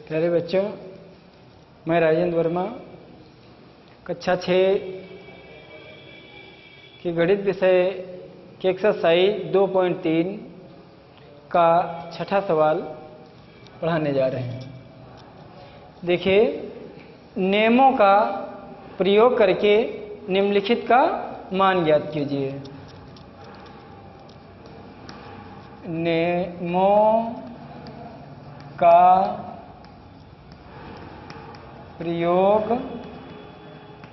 प्यारे बच्चों, मैं राजेंद्र वर्मा कक्षा 6 की गणित विषय के एक्सरसाइज 2.3 का छठा सवाल पढ़ाने जा रहे हैं। देखिए, नियमों का प्रयोग करके निम्नलिखित का मान ज्ञात कीजिए। नियमों का प्रयोग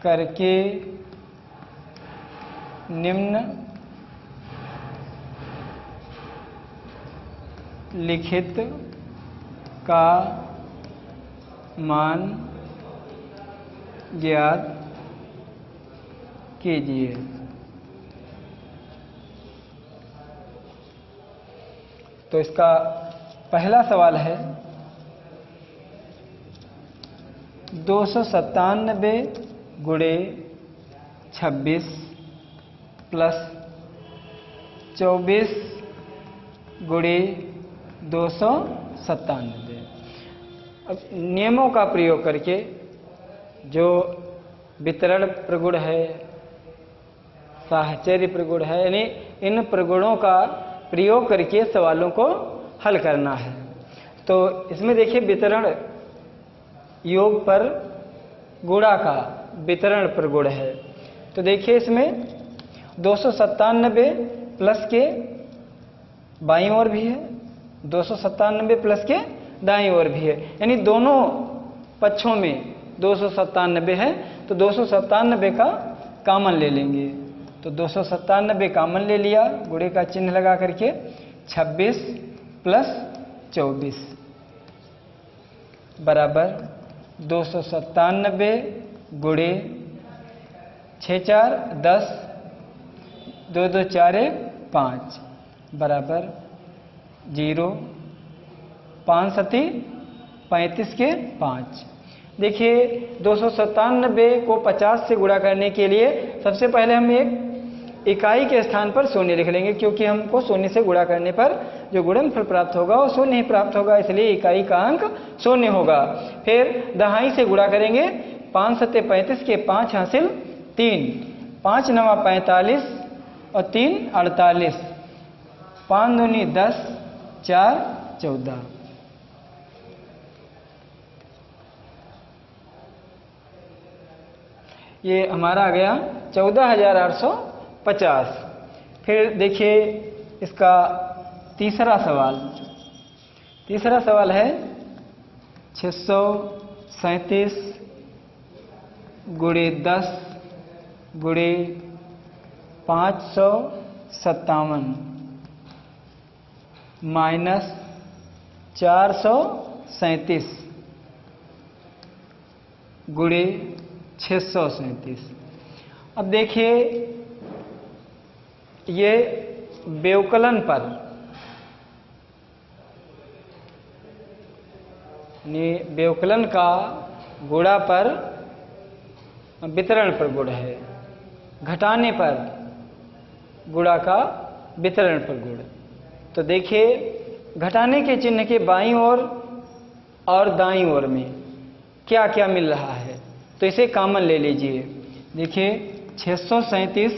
करके निम्नलिखित का मान ज्ञात कीजिए। तो इसका पहला सवाल है 297 गुणे 26 प्लस 24 गुणे 297। अब नियमों का प्रयोग करके जो वितरण प्रगुण है, साहचर्य प्रगुण है, यानी इन प्रगुणों का प्रयोग करके सवालों को हल करना है। तो इसमें देखिए, वितरण योग पर गुणा का वितरण प्रगुण है। तो देखिए, इसमें 297 प्लस के बाईं ओर भी है, 297 प्लस के दाईं ओर भी है, यानी दोनों पक्षों में 297 है। तो 297 का कॉमन ले लेंगे। तो 297 कॉमन ले लिया, गुणे का चिन्ह लगा करके 26 प्लस 24 बराबर 297 गुणे 6 4 10, 2 2 4 5 बराबर 0, 5 7 35 के 5। देखिए, 297 को 50 से गुणा करने के लिए सबसे पहले हम एक इकाई के स्थान पर शून्य लिख लेंगे, क्योंकि हमको शून्य से गुणा करने पर जो गुणनफल प्राप्त होगा वो शून्य ही प्राप्त होगा, इसलिए इकाई का अंक शून्य होगा। फिर दहाई से गुणा करेंगे, 5 7 35 के 5 हासिल 3, 5 9 45 और 3 48, 5 दूनी 10, 4 14। ये हमारा आ गया 14,850। फिर देखिए इसका तीसरा सवाल है 637 गुणे 10 गुणे 557 माइनस 437 गुणे 637। अब देखिए, ये व्यवकलन पर व्यवकलन का गुणा पर वितरण पर गुण है, घटाने पर गुणा का वितरण पर गुण। तो देखिए, घटाने के चिन्ह के बाईं ओर और दाईं ओर में क्या क्या मिल रहा है, तो इसे कॉमन ले लीजिए। देखिए, 637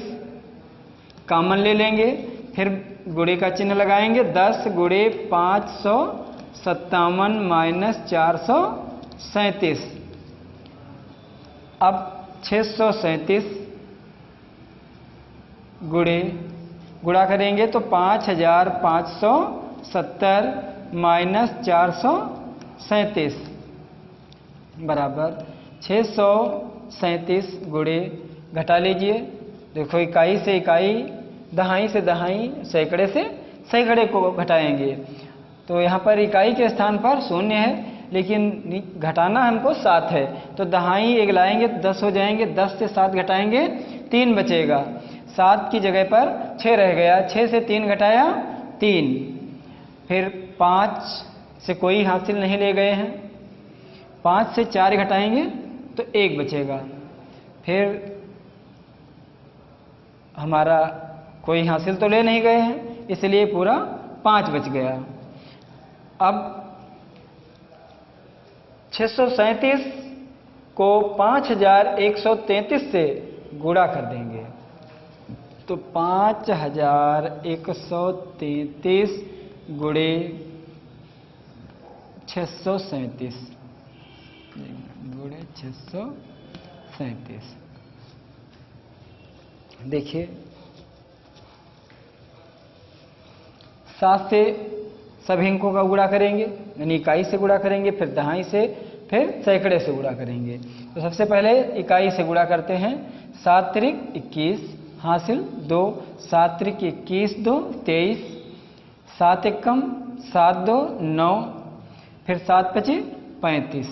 कॉमन ले लेंगे, फिर गुणे का चिन्ह लगाएंगे, 10 गुणे 557 माइनस 437। अब 637 गुणा करेंगे तो 5570 माइनस 437 बराबर 637 गुणे घटा लीजिए। देखो, इकाई से इकाई, दहाई से दहाई, सैकड़े से सैकड़े को घटाएंगे। तो यहाँ पर इकाई के स्थान पर शून्य है, लेकिन घटाना हमको 7 है। तो दहाई एक लाएंगे तो 10 हो जाएंगे, 10 से 7 घटाएंगे 3 बचेगा, 7 की जगह पर 6 रह गया, 6 से 3 घटाया 3, फिर 5 से कोई हासिल नहीं ले गए हैं, 5 से 4 घटाएंगे तो 1 बचेगा, फिर हमारा कोई हासिल तो ले नहीं गए हैं, इसलिए पूरा 5 बच गया। अब 637 को 5133 से गुणा कर देंगे तो 5133 गुणे 637 गुणे 637। देखिए 7 से सभी अंकों का गुणा करेंगे, यानी इकाई से गुणा करेंगे, फिर दहाई से, फिर सैकड़े से गुणा करेंगे। तो सबसे पहले इकाई से गुणा करते हैं। 7 त्रिक 21 हासिल 2, 7 त्रिक 21 2 23, 7 एकम 7 2 9, फिर 7 पचे 35।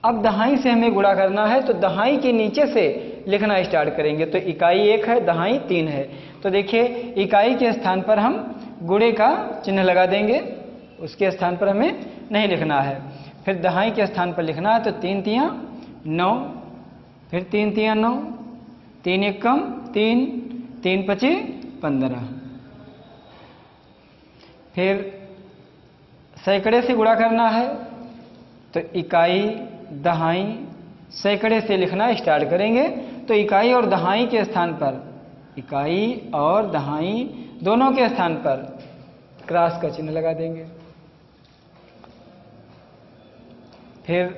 अब दहाई से हमें गुणा करना है तो दहाई के नीचे से लिखना स्टार्ट करेंगे। तो इकाई 1 है, दहाई 3 है। तो देखिए इकाई के स्थान पर हम गुणे का चिन्ह लगा देंगे, उसके स्थान पर हमें नहीं लिखना है। फिर दहाई के स्थान पर लिखना है तो 3 तियां 9, फिर 3 तियां 9, 3 एकम 3, 3 पचे 15। फिर सैकड़े से गुणा करना है तो इकाई दहाई सैकड़े से लिखना स्टार्ट करेंगे। तो इकाई और दहाई के स्थान पर, इकाई और दहाई दोनों के स्थान पर क्रॉस का चिन्ह लगा देंगे। फिर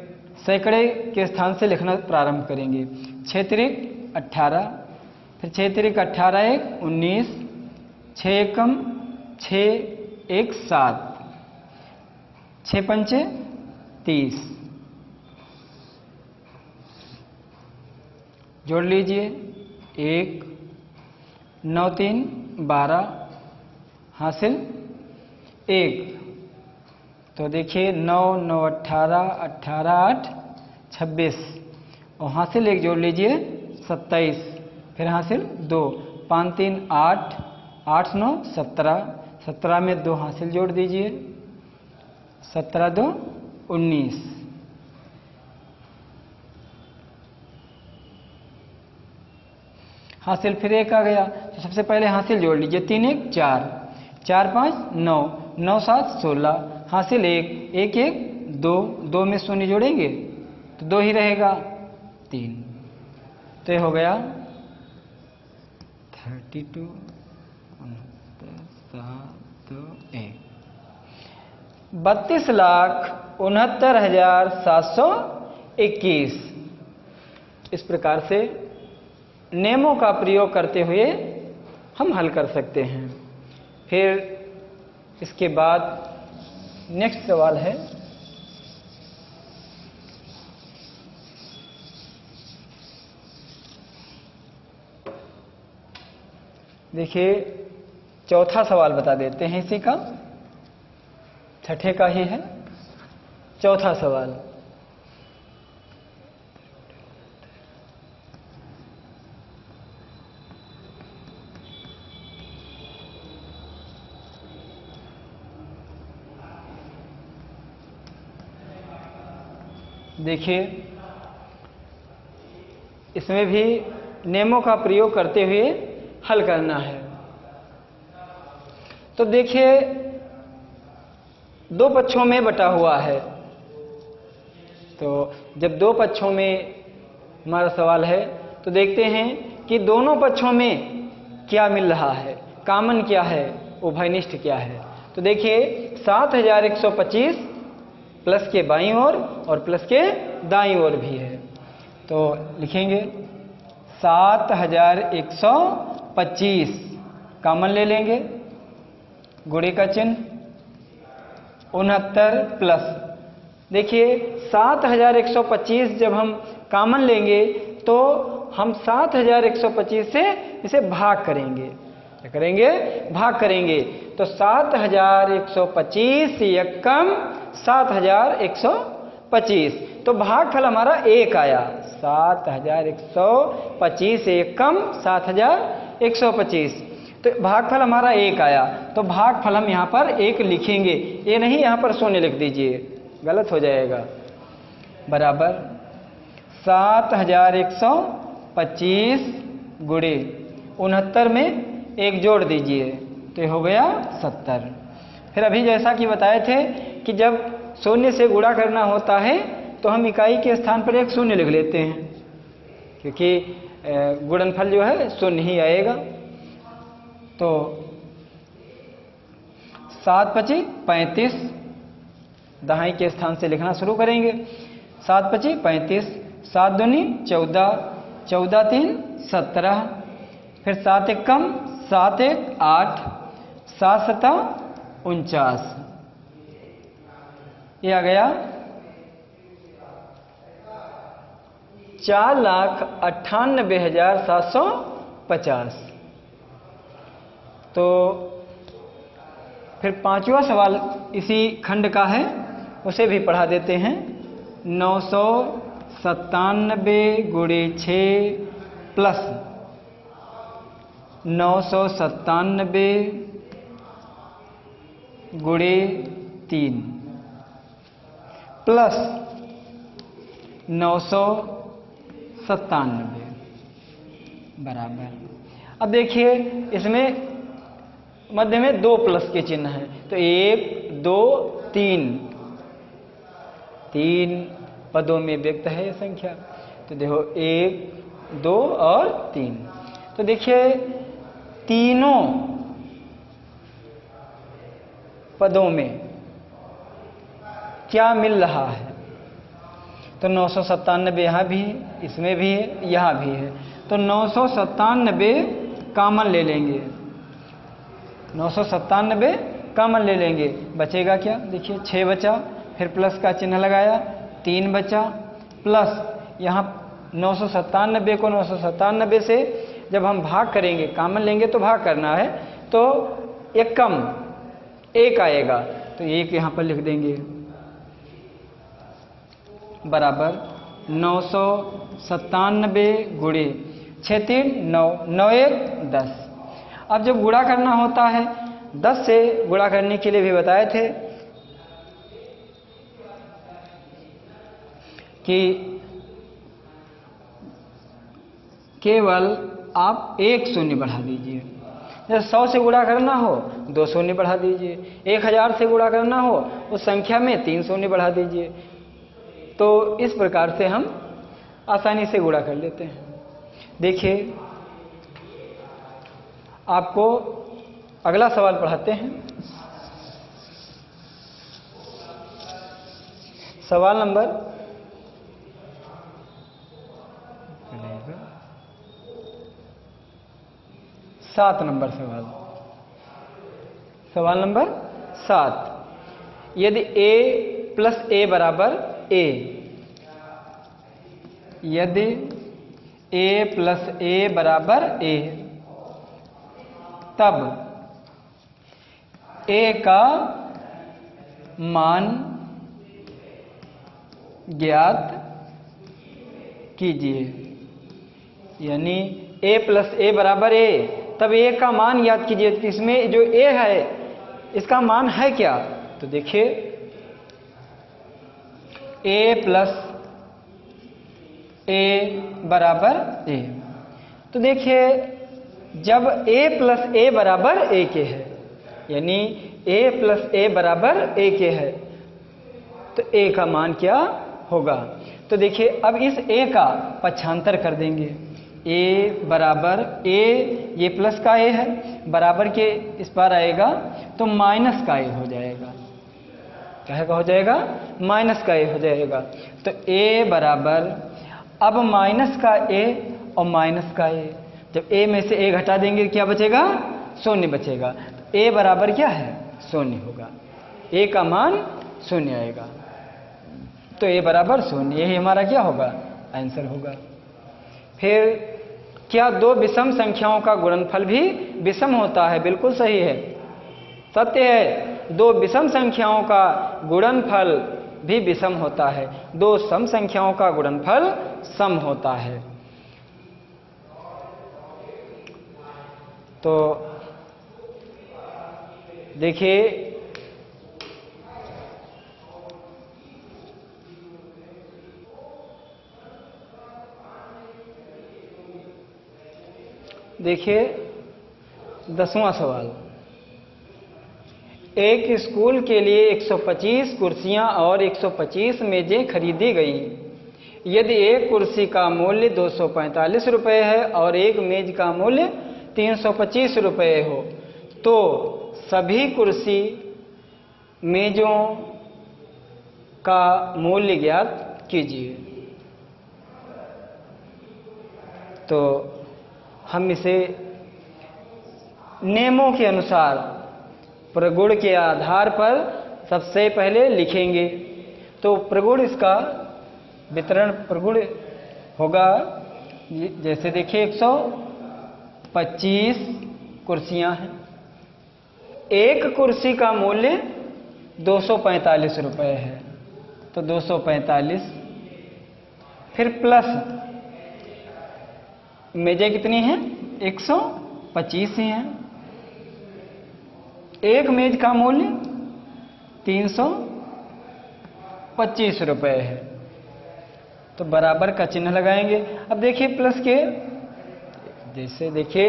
सैकड़े के स्थान से लिखना प्रारंभ करेंगे। 6 त्रिक 18, फिर 6 त्रिक 18 1 19, 6 एकम 6 1 7, 6 पंचे 30। जोड़ लीजिए 1 9 3 12 हासिल 1। तो देखिए 9 9 18 18 8 26 और हासिल 1 जोड़ लीजिए 27, फिर हासिल 2, 5 3 8 8 9 17, 17 में 2 हासिल जोड़ दीजिए 17 2 19। हासिल फिर 1 आ गया तो सबसे पहले हासिल जोड़ लीजिए 3 1 4, 4 5 9, 9 7 16, हासिल 1 1 1 2, 2 में शून्य जोड़ेंगे तो 2 ही रहेगा 3। तो ये हो गया 32 32,69,721। इस प्रकार से नियमों का प्रयोग करते हुए हम हल कर सकते हैं। फिर इसके बाद नेक्स्ट सवाल है देखिए चौथा सवाल बता देते हैं इसी का, छठे का ही है चौथा सवाल। देखिए इसमें भी नियमों का प्रयोग करते हुए हल करना है। तो देखिए दो पक्षों में बटा हुआ है, तो जब दो पक्षों में हमारा सवाल है तो देखते हैं कि दोनों पक्षों में क्या मिल रहा है, कॉमन क्या है, उभयनिष्ठ क्या है। तो देखिए 7125 प्लस के बाईं ओर और प्लस के दाईं ओर भी है। तो लिखेंगे 7125 कॉमन ले लेंगे, गुणे का चिन्ह 69 प्लस। देखिए 7125 जब हम कॉमन लेंगे तो हम 7125 से इसे भाग करेंगे। क्या करेंगे? भाग करेंगे। तो 7125 एकम 7125, तो भागफल हमारा 1 आया। 7125 एकम 7125, तो भागफल हमारा 1 आया। तो भागफल हम यहाँ पर 1 लिखेंगे, ये नहीं यहाँ पर शून्य लिख दीजिए, गलत हो जाएगा। बराबर 7125 गुणे 69 में 1 जोड़ दीजिए तो ये हो गया 70। फिर अभी जैसा कि बताए थे कि जब शून्य से गुणा करना होता है तो हम इकाई के स्थान पर एक शून्य लिख लेते हैं, क्योंकि गुणनफल जो है शून्य ही आएगा। तो 7 पची 35, दहाई के स्थान से लिखना शुरू करेंगे। 7 पची 35, 7 दूनी 14, 14 3 17, फिर 7 एक कम 7 1 8, 7 7 49, ये आ गया 4,98,750। तो फिर पांचवा सवाल इसी खंड का है, उसे भी पढ़ा देते हैं। 997 गुणे 6 प्लस 997 गुणे 3 प्लस 997 बराबर। अब देखिए इसमें मध्य में 2 प्लस के चिन्ह हैं, तो 1 2 3, 3 पदों में व्यक्त है ये संख्या। तो देखो 1 2 और 3, तो देखिए तीनों पदों में क्या मिल रहा है। तो 997 यहाँ भी है, इसमें भी है, यहाँ भी है। तो 997 कॉमन ले लेंगे, 997 कॉमन ले लेंगे, बचेगा क्या? देखिए 6 बचा, फिर प्लस का चिन्ह लगाया, 3 बचा, प्लस यहाँ 997 को 997 से जब हम भाग करेंगे, कॉमन लेंगे तो भाग करना है, तो एक कम 1 आएगा, तो 1 यहाँ पर लिख देंगे बराबर 997 गुणे 6 3 9, 9 1 10। अब जब गुणा करना होता है 10 से गुणा करने के लिए भी बताए थे कि केवल आप एक शून्य बढ़ा दीजिए। जब 100 से गुणा करना हो 2 शून्य बढ़ा दीजिए, 1000 से गुणा करना हो उस संख्या में 3 शून्य बढ़ा दीजिए। तो इस प्रकार से हम आसानी से गुणा कर लेते हैं। देखिए आपको अगला सवाल पढ़ाते हैं। सवाल नंबर 7 नंबर सवाल नंबर 7। यदि a प्लस a बराबर a, यदि a प्लस a बराबर a, तब a का मान ज्ञात कीजिए। यानी a प्लस a बराबर a, तब a का मान ज्ञात कीजिए। इसमें जो a है इसका मान है क्या? तो देखिए a प्लस a बराबर a, तो देखिए जब a प्लस a बराबर a के है, यानी a प्लस a बराबर a के है, तो a का मान क्या होगा? तो देखिए अब इस a का पक्षांतर कर देंगे। a बराबर a, ये प्लस का a है, बराबर के इस पार आएगा तो माइनस का a हो जाएगा। क्या हो जाएगा? माइनस का a हो जाएगा। तो a बराबर, अब माइनस का a और माइनस का a, जब a में से a घटा देंगे क्या बचेगा? शून्य बचेगा। तो a बराबर क्या है? शून्य होगा। a का मान शून्य आएगा, तो a बराबर शून्य, यही हमारा क्या होगा? आंसर होगा। फिर क्या 2 विषम संख्याओं का गुणनफल भी विषम होता है? बिल्कुल सही है, सत्य है। 2 विषम संख्याओं का गुणनफल भी विषम होता है, 2 सम संख्याओं का गुणनफल सम होता है। तो देखिए देखिए 10वां सवाल, एक स्कूल के लिए 125 कुर्सियां और 125 मेजें खरीदी गई। यदि एक कुर्सी का मूल्य 245 रुपये है और एक मेज का मूल्य 325 रुपये हो, तो सभी कुर्सी मेजों का मूल्य ज्ञात कीजिए। तो हम इसे नियमों के अनुसार प्रगुण के आधार पर सबसे पहले लिखेंगे। तो प्रगुण, इसका वितरण प्रगुण होगा, जैसे देखिए 125 कुर्सियां हैं, एक कुर्सी का मूल्य 245 रुपये है, तो 245, फिर प्लस मेजें कितनी हैं, 125 ही हैं, एक मेज का मूल्य 325 रुपये है, तो बराबर का चिन्ह लगाएंगे। अब देखिए प्लस के, जैसे देखिए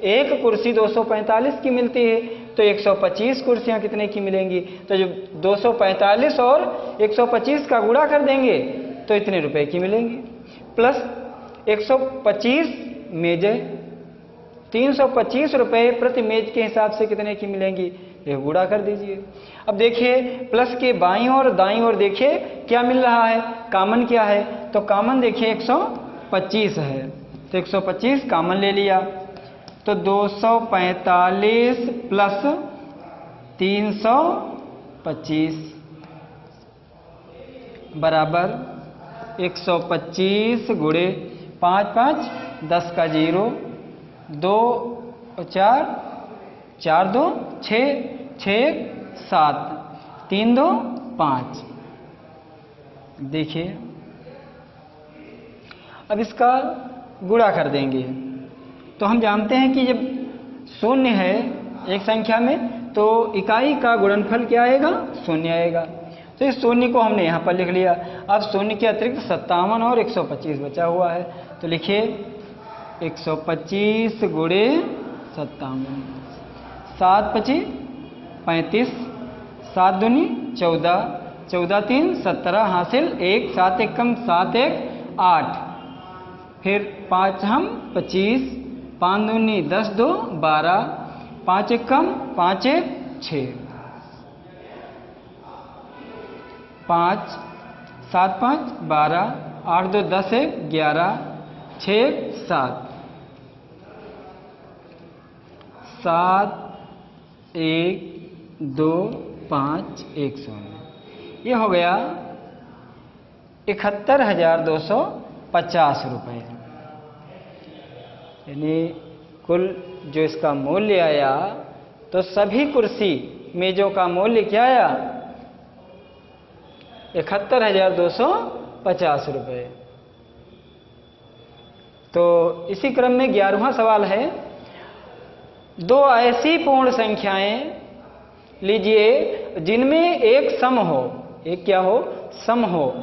एक कुर्सी 245 की मिलती है, तो 125 कुर्सियां कितने की मिलेंगी, तो जो 245 और 125 का गुणा कर देंगे तो इतने रुपए की मिलेंगी, प्लस 125 मेजें 325 रुपये प्रति मेज के हिसाब से कितने की मिलेंगी, ये गुणा कर दीजिए। अब देखिए प्लस के बाईं और दाईं ओर देखिए क्या मिल रहा है, कॉमन क्या है, तो कॉमन देखिए 125 है, तो 125 कॉमन ले लिया, तो 245 प्लस 325 बराबर 125 गुणे 5 5 10 का 0, 2 4 4 2 6 6 7 3 2 5। देखिए अब इसका गुणा कर देंगे, तो हम जानते हैं कि जब शून्य है एक संख्या में तो इकाई का गुणनफल क्या आएगा, शून्य आएगा। तो इस शून्य को हमने यहाँ पर लिख लिया। अब शून्य के अतिरिक्त 57 और 125 बचा हुआ है, तो लिखिए 125 गुणे 57, 7 25 35, 7 दूनी 14, 14 3 17 हासिल 1, 7 1 कम 7 1 8, फिर 5 हम 25, 5 दूनी 10 2 12, 5 1 कम 5 1 6, 5 7 5 12, 8 2 10 1 11, 6 7, 7 1 2 5 1 0। ये हो गया 71,250 रुपये, यानी कुल जो इसका मूल्य आया, तो सभी कुर्सी मेजों का मूल्य क्या आया, 71,250 रुपये। तो इसी क्रम में 11वां सवाल है, दो ऐसी पूर्ण संख्याएं लीजिए जिनमें एक सम हो, एक क्या हो, सम हो,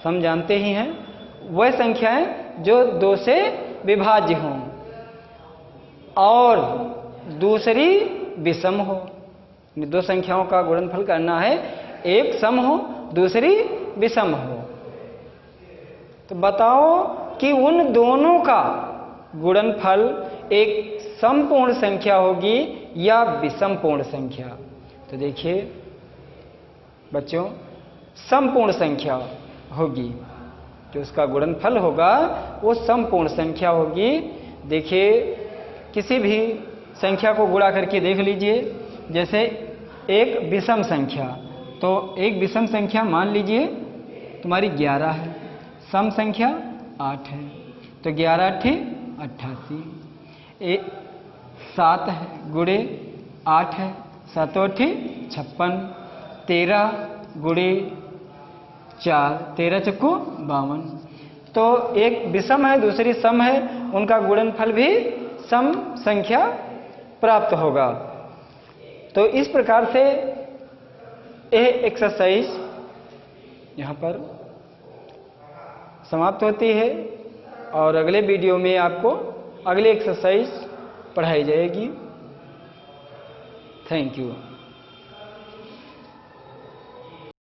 सम जानते ही हैं, वह संख्याएं जो 2 से विभाज्य हों और दूसरी विषम हो। दो संख्याओं का गुणनफल करना है, एक सम हो दूसरी विषम हो, तो बताओ कि उन दोनों का गुणनफल एक समपूर्ण संख्या होगी या विषम पूर्ण संख्या। तो देखिए बच्चों, समपूर्ण संख्या होगी, जो उसका गुणनफल होगा वो समपूर्ण संख्या होगी। देखिए किसी भी संख्या को गुणा करके देख लीजिए, जैसे एक विषम संख्या, तो एक विषम संख्या मान लीजिए तुम्हारी 11 है, सम संख्या 8 है, तो 11 8 88, 7 है गुणे 8 है, 7 8 56, 13 गुणे 4 13 चक्कू 52। तो एक विषम है दूसरी सम है, उनका गुणनफल भी सम संख्या प्राप्त होगा। तो इस प्रकार से यह एक्सरसाइज यहाँ पर समाप्त होती है और अगले वीडियो में आपको अगली एक्सरसाइज पढ़ाई जाएगी। Thank you.